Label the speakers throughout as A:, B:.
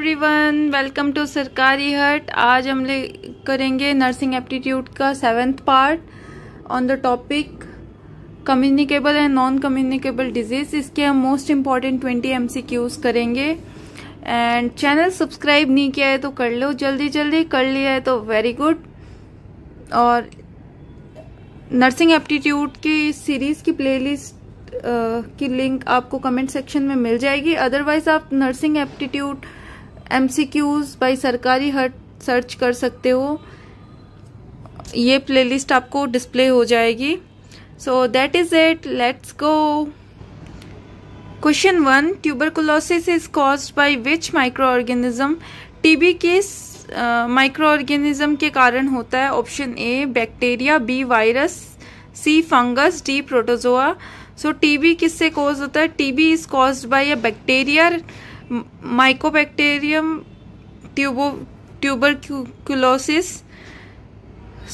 A: Everyone, welcome to सरकारी हट। आज हम करेंगे नर्सिंग एप्टीट्यूड का 7th part on the topic communicable and non communicable disease. इसके हम मोस्ट इम्पॉर्टेंट 20 MCQs करेंगे। एंड चैनल सब्सक्राइब नहीं किया है तो कर लो, जल्दी जल्दी कर लिया है तो वेरी गुड। और नर्सिंग एप्टीट्यूड की सीरीज की प्लेलिस्ट की लिंक आपको कमेंट सेक्शन में मिल जाएगी। अदरवाइज आप नर्सिंग एप्टीट्यूड MCQs बाय सरकारी हट सर्च कर सकते हो, ये प्लेलिस्ट आपको डिस्प्ले हो जाएगी। So that is it, let's go. Question 1, tuberculosis is caused by which micro organism. TB किस माइक्रो ऑर्गेनिज्म के कारण होता है? Option A bacteria, B virus, C fungus, D protozoa. So TB किससे कॉज होता है? TB is caused by a bacteria mycobacterium tuberculosis.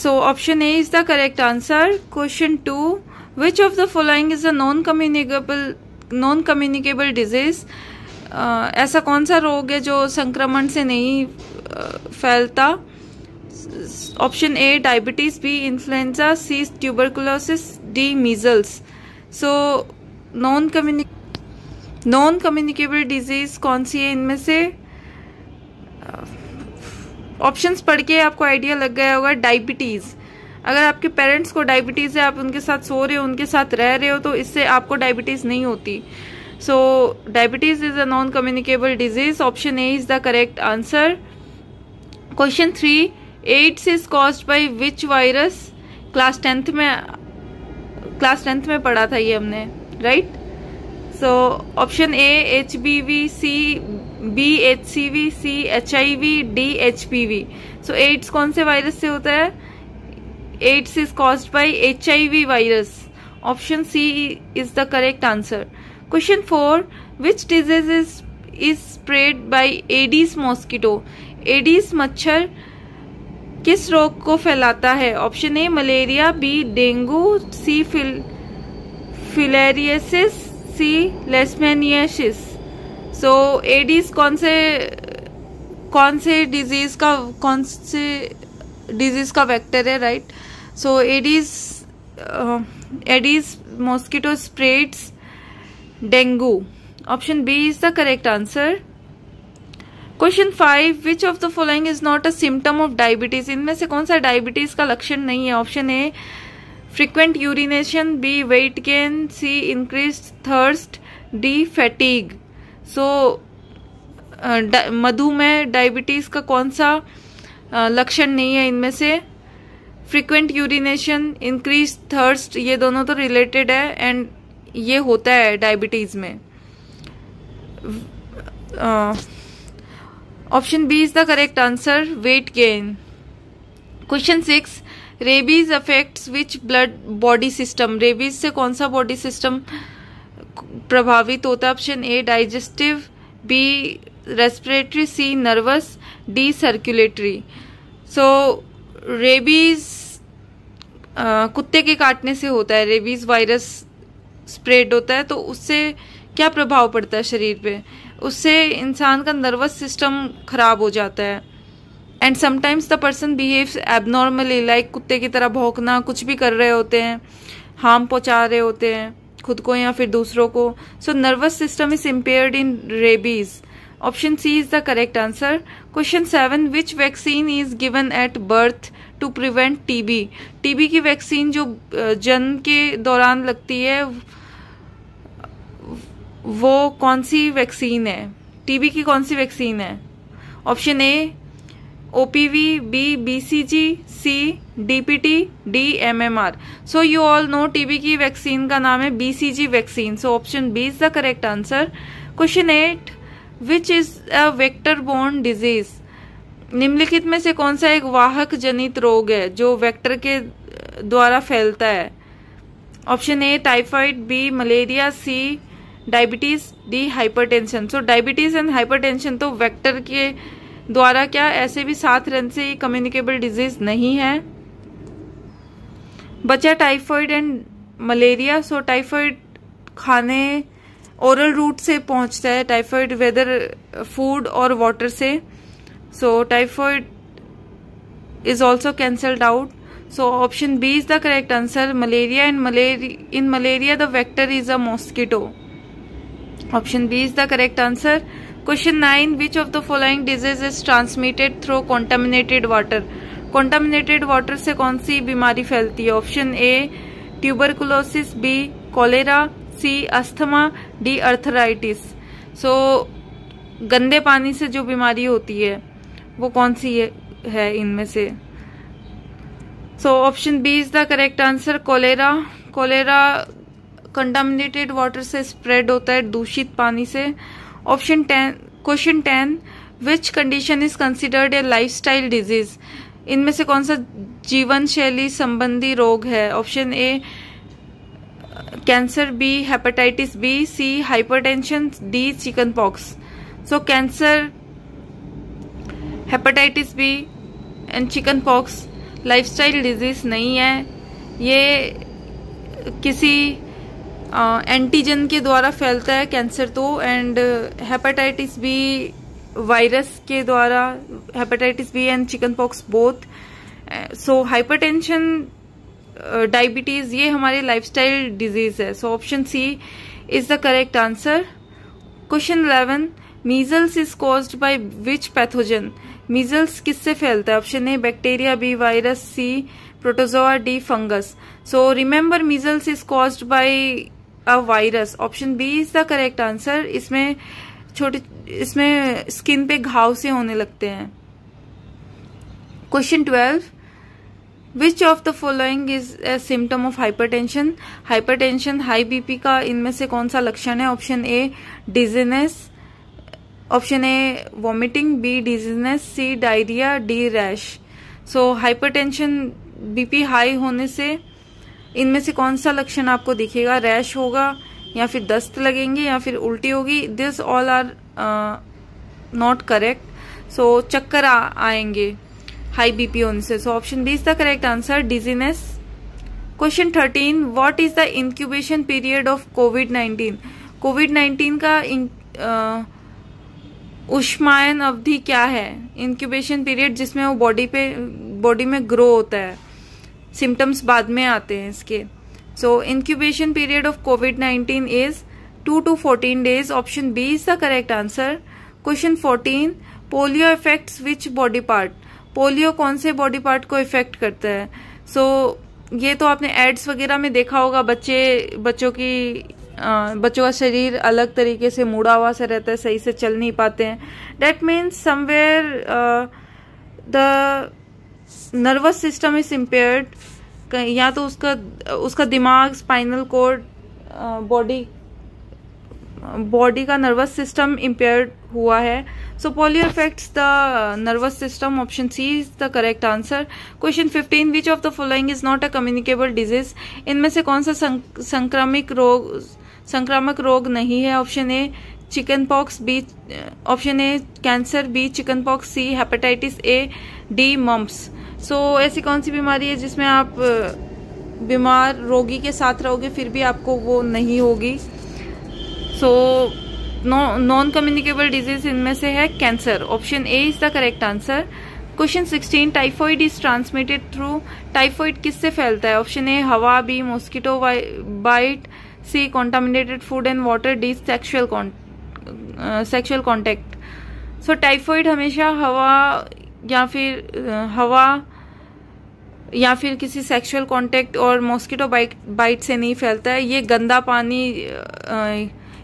A: So option A is the correct answer. Question 2, which of the following is a non communicable disease. ऐसा कौन सा रोग है जो संक्रमण से नहीं फैलता? Option A diabetes, B influenza, C tuberculosis, D measles. So non communicable disease कौन सी है इनमें से? ऑप्शंस पढ़ के आपको आइडिया लग गया होगा। डायबिटीज, अगर आपके पेरेंट्स को डायबिटीज है, आप उनके साथ सो रहे हो, उनके साथ रह रहे हो, तो इससे आपको डायबिटीज नहीं होती। So diabetes is a non communicable disease. Option A is the correct answer. Question 3, AIDS is caused by which virus. Class 10th में पढ़ा था ये हमने, right? So option A HBV, C B HCV, C HIV, D HPV। So AIDS कौन से virus से होता है? AIDS is caused by HIV virus. Option C is the correct answer. Question 4, which disease is spread by Aedes mosquito. Aedes मच्छर किस रोग को फैलाता है? Option A malaria, B dengue, C filariasis, C leishmaniasis. So Aedes कौन से disease का vector है, right? So Aedes mosquito spreads dengue. Option B is the correct answer. Question 5, which of the following is not a symptom of diabetes. इनमें से कौन सा diabetes का लक्षण नहीं है? Option A frequent urination, B weight gain, C increase thirst, D fatigue. So मधुमेह diabetes का कौन सा लक्षण नहीं है इनमें से? फ्रीक्वेंट यूरिनेशन, इंक्रीज थर्स्ट, ये दोनों तो रिलेटेड है एंड ये होता है डायबिटीज में। Option B is the correct answer, weight gain. Question 6, rabies affects which blood body system. Rabies से कौन सा बॉडी सिस्टम प्रभावित होता है? Option A digestive, B respiratory, C nervous, D circulatory. So rabies कुत्ते के काटने से होता है। रेबीज वायरस स्प्रेड होता है, तो उससे क्या प्रभाव पड़ता है शरीर पे? उससे इंसान का नर्वस सिस्टम खराब हो जाता है and sometimes the person behaves abnormally, like कुत्ते की तरह भौंकना, कुछ भी कर रहे होते हैं, हार्म पहुंचा रहे होते हैं खुद को या फिर दूसरों को। So nervous system is impaired in rabies. Option C is the correct answer. Question 7, which vaccine is given at birth to prevent TB. TB की वैक्सीन जो जन्म के दौरान लगती है, वो कौन सी वैक्सीन है? टीबी की कौन सी वैक्सीन है? Option A OPV, B BCG, C DPT, D MMR। So you all know TB की वैक्सीन का नाम है BCG vaccine. So option B is the correct answer. Question 8, which is a vector borne disease. निम्नलिखित में से कौन सा एक वाहक जनित रोग है जो वेक्टर के द्वारा फैलता है? Option A typhoid, B malaria, C diabetes, D hypertension. So diabetes and hypertension तो वेक्टर के द्वारा क्या ऐसे भी साथ रहने से कम्युनिकेबल डिजीज नहीं है। बचा typhoid and malaria. So typhoid खाने ओरल रूट से पहुंचता है टाइफाइड, वेदर फूड और वाटर से। So typhoid is also cancelled out. So option B is the correct answer. Malaria, in malaria the vector is a mosquito. Option B is the correct answer. Question 9, which of the following disease is transmitted through contaminated water. Contaminated water से कौन सी बीमारी फैलती है? Option ए tuberculosis, B cholera, सी asthma, D arthritis. सो गंदे पानी से जो बीमारी होती है वो कौन सी है इनमें से? So option B is the correct answer, cholera. Cholera contaminated water से स्प्रेड होता है, दूषित पानी से। Option 10, question 10, which condition is considered a lifestyle disease. इनमें से कौन सा जीवन शैली संबंधी रोग है? Option A cancer, B hepatitis B, C hypertension, D chicken pox. So cancer, hepatitis B and chicken pox lifestyle disease नहीं है, ये किसी एंटीजन के द्वारा फैलता है कैंसर तो। एंड हेपेटाइटिस बी वायरस के द्वारा, hepatitis B and chicken pox both. So hypertension, diabetes ये हमारे लाइफस्टाइल डिजीज है। So option C is the correct answer. Question 11, measles is caused by which pathogen. Measles किससे फैलता है? Option A bacteria, B virus, C protozoa, D fungus. So remember measles is caused by a virus. Option B is the correct answer. इसमें skin पे घाव से होने लगते हैं। Question 12, which of the following is a symptom of hypertension. Hypertension, high BP का इनमें से कौन सा लक्षण है? Option A dizziness, option A vomiting, B dizziness, C diarrhoea, D rash. So hypertension, BP high होने से इनमें से कौन सा लक्षण आपको दिखेगा? रैश होगा, या फिर दस्त लगेंगे, या फिर उल्टी होगी। This all are not correct. सो चक्कर आएंगे हाई बीपी होने से। So option B is the correct answer, dizziness. Question 13, what is the incubation period of कोविड-19। कोविड-19 का उष्मायन अवधि क्या है? इंक्यूबेशन पीरियड जिसमें वो बॉडी में ग्रो होता है, सिम्टम्स बाद में आते हैं इसके। सो इंक्यूबेशन पीरियड ऑफ कोविड-19 is 2 to 14 days. Option B is the correct answer. Question 14, polio affects which body part. Polio कौन से बॉडी पार्ट को इफेक्ट करता है? सो ये तो आपने एड्स वगैरह में देखा होगा, बच्चों का शरीर अलग तरीके से मुड़ा हुआ सा रहता है, सही से चल नहीं पाते हैं। That means somewhere the nervous system is impaired. या तो उसका दिमाग, स्पाइनल कॉर्ड, बॉडी का नर्वस सिस्टम इम्पेयर्ड हुआ है। So polio affects the nervous system. Option C is the correct answer. Question 15, which of the following is not a communicable disease. इनमें से कौन सा संक्रामक रोग नहीं है? Option A chicken pox, B option A cancer, B chicken pox, C hepatitis A, D mumps. So ऐसी कौन सी बीमारी है जिसमें आप बीमार रोगी के साथ रहोगे फिर भी आपको वो नहीं होगी? सो नॉन कम्युनिकेबल डिजीज इनमें से है cancer. Option A is the correct answer. Question 16, typhoid is transmitted through. Typhoid किससे फैलता है? ऑप्शन ए हवा, B mosquito bite, C contaminated food and water, D sexual contact. So typhoid हमेशा हवा या फिर किसी सेक्सुअल कांटेक्ट और मॉस्किटो बाइट से नहीं फैलता है। ये गंदा पानी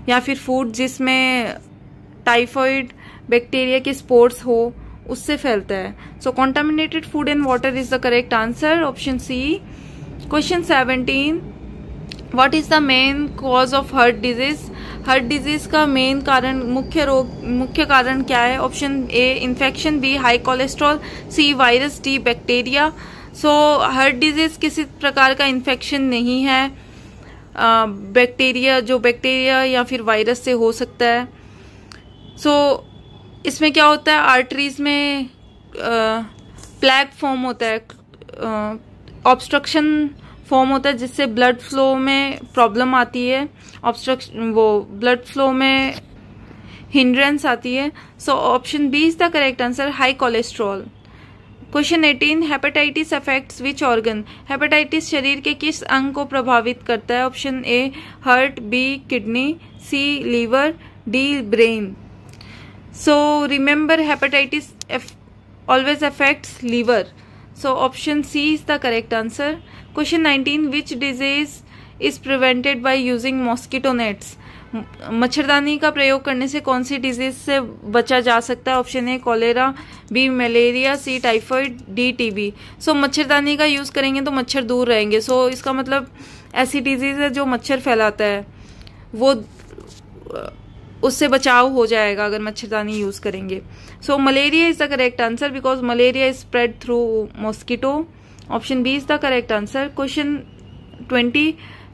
A: या फिर फूड जिसमें टाइफॉइड बैक्टीरिया के स्पोर्स हो उससे फैलता है। So contaminated food and water is the correct answer. Option C. Question 17, what is the main cause of heart disease. Heart disease का मेन कारण, मुख्य कारण क्या है? Option A infection, B high cholesterol, C virus, D bacteria. So heart disease किसी प्रकार का infection नहीं है, बैक्टीरिया या फिर वायरस से हो सकता है। सो इसमें क्या होता है, आर्टरीज में प्लैक फॉर्म होता है, ऑब्स्ट्रक्शन फॉर्म होता है जिससे ब्लड फ्लो में प्रॉब्लम आती है, ऑब्स्ट्रक्शन, वो ब्लड फ्लो में हिंड्रेंस आती है। So option B is the correct answer, high cholesterol. Question 18, hepatitis affects which organ? Hepatitis शरीर के किस अंग को प्रभावित करता है? Option A heart, B kidney, C liver, D brain. So remember hepatitis always affects liver. So option C is the correct answer. Question 19, which disease is prevented by using mosquito nets? मच्छरदानी का प्रयोग करने से कौन सी disease से बचा जा सकता है? Option A cholera, B malaria, C typhoid, D TB. So मच्छरदानी का यूज करेंगे तो मच्छर दूर रहेंगे। सो इसका मतलब ऐसी डिजीज है जो मच्छर फैलाता है, वो उससे बचाव हो जाएगा अगर मच्छरदानी यूज करेंगे। So malaria is the correct answer because malaria is spread through mosquito. Option B is the correct answer. Question 20,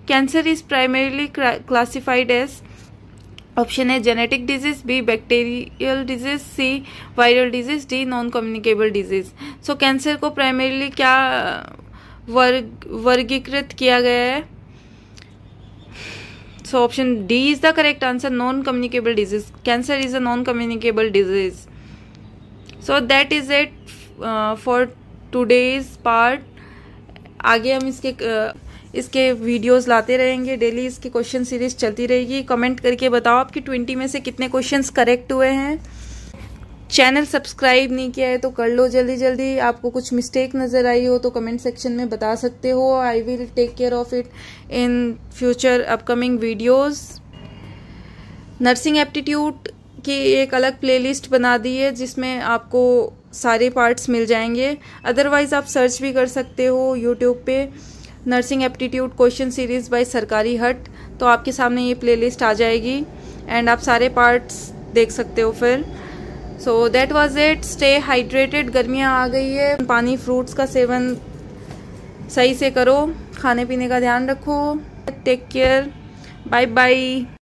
A: cancer is primarily classified as? Option A genetic disease, B bacterial disease, C viral disease, D non communicable disease. So cancer को primarily क्या वर्गीकृत किया गया है? So option D is the correct answer, non-communicable disease. Cancer is a non-communicable disease. So that is it for today's part. आगे हम इसके videos लाते रहेंगे, डेली इसकी क्वेश्चन सीरीज चलती रहेगी। कमेंट करके बताओ आपकी 20 में से कितने क्वेश्चंस करेक्ट हुए हैं। चैनल सब्सक्राइब नहीं किया है तो कर लो जल्दी जल्दी। आपको कुछ मिस्टेक नज़र आई हो तो कमेंट सेक्शन में बता सकते हो। I will take care of it in future upcoming videos. Nursing aptitude की एक अलग प्लेलिस्ट बना दी है जिसमें आपको सारे पार्ट्स मिल जाएंगे। अदरवाइज आप सर्च भी कर सकते हो यूट्यूब पे, nursing aptitude question series by सरकारी हट, तो आपके सामने ये प्लेलिस्ट आ जाएगी एंड आप सारे पार्ट्स देख सकते हो फिर। So that was it. Stay hydrated, गर्मियाँ आ गई है, पानी फ्रूट्स का सेवन सही से करो, खाने पीने का ध्यान रखो। Take care, bye bye.